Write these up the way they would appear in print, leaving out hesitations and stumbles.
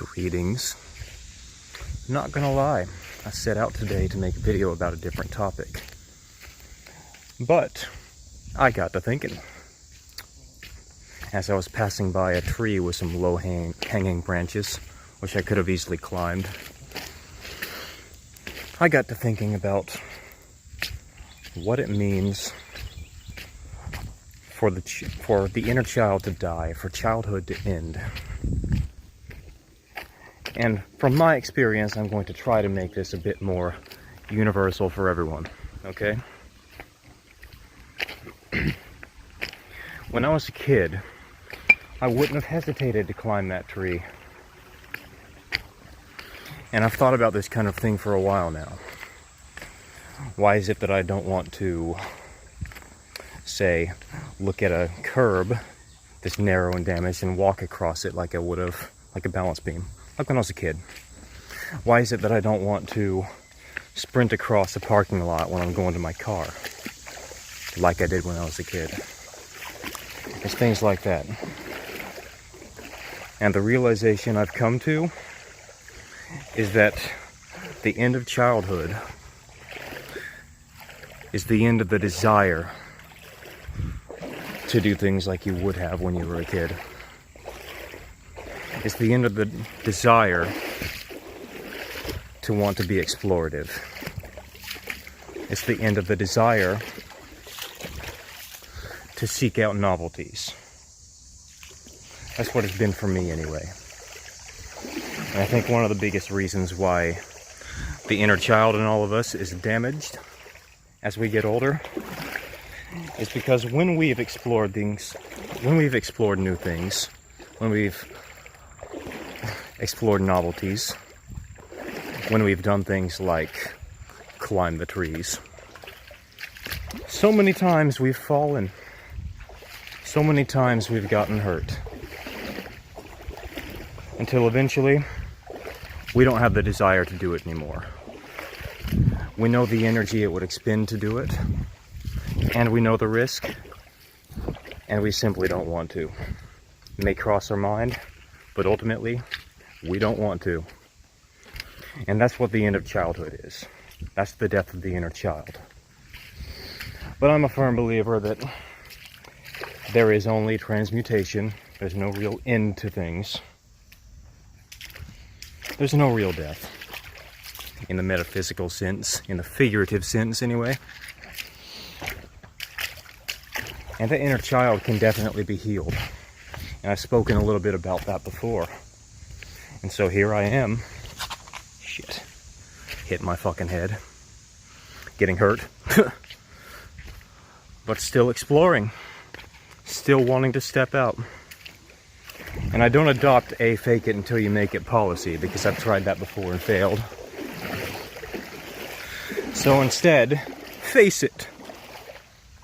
Greetings. Not gonna lie, I set out today to make a video about a different topic. But I got to thinking. As I was passing by a tree with some low-hanging branches, which I could have easily climbed, I got to thinking about what it means for the inner child to die, for childhood to end. And from my experience, I'm going to try to make this a bit more universal for everyone, okay? When I was a kid, I wouldn't have hesitated to climb that tree. And I've thought about this kind of thing for a while now. Why is it that I don't want to, say, look at a curb that's narrow and damaged and walk across it like I would have, like a balance beam, like when I was a kid? Why is it that I don't want to sprint across a parking lot when I'm going to my car, like I did when I was a kid? It's things like that. And the realization I've come to is that the end of childhood is the end of the desire to do things like you would have when you were a kid. It's the end of the desire to want to be explorative. It's the end of the desire to seek out novelties. That's what it's been for me anyway. And I think one of the biggest reasons why the inner child in all of us is damaged as we get older is because when we've explored things, when we've explored new things, when we've explored novelties, when we've done things like climb the trees, so many times we've fallen, so many times we've gotten hurt, until eventually we don't have the desire to do it anymore. We know the energy it would expend to do it, and we know the risk, and we simply don't want to. It may cross our mind, but ultimately, we don't want to. And that's what the end of childhood is. That's the death of the inner child. But I'm a firm believer that there is only transmutation. There's no real end to things. There's no real death. In the metaphysical sense, in the figurative sense anyway. And the inner child can definitely be healed. And I've spoken a little bit about that before. And so here I am. Shit. Hitting my fucking head. Getting hurt. But still exploring. Still wanting to step out. And I don't adopt a fake it until you make it policy, because I've tried that before and failed. So instead, face it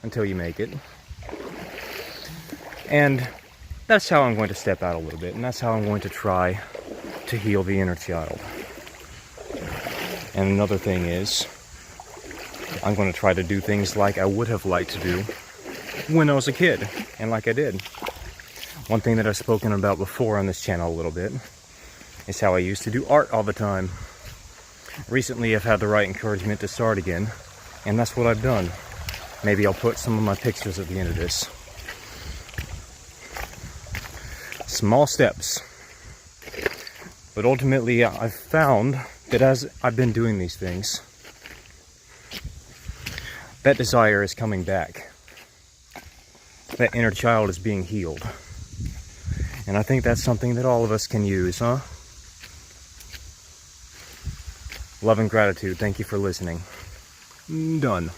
until you make it. And that's how I'm going to step out a little bit, and that's how I'm going to try to heal the inner child. And another thing is, I'm going to try to do things like I would have liked to do when I was a kid, and like I did. One thing that I've spoken about before on this channel a little bit is how I used to do art all the time. Recently, I've had the right encouragement to start again, and that's what I've done. Maybe I'll put some of my pictures at the end of this. Small steps. But ultimately, I've found that as I've been doing these things, that desire is coming back. That inner child is being healed. And I think that's something that all of us can use, huh? Love and gratitude. Thank you for listening. Done.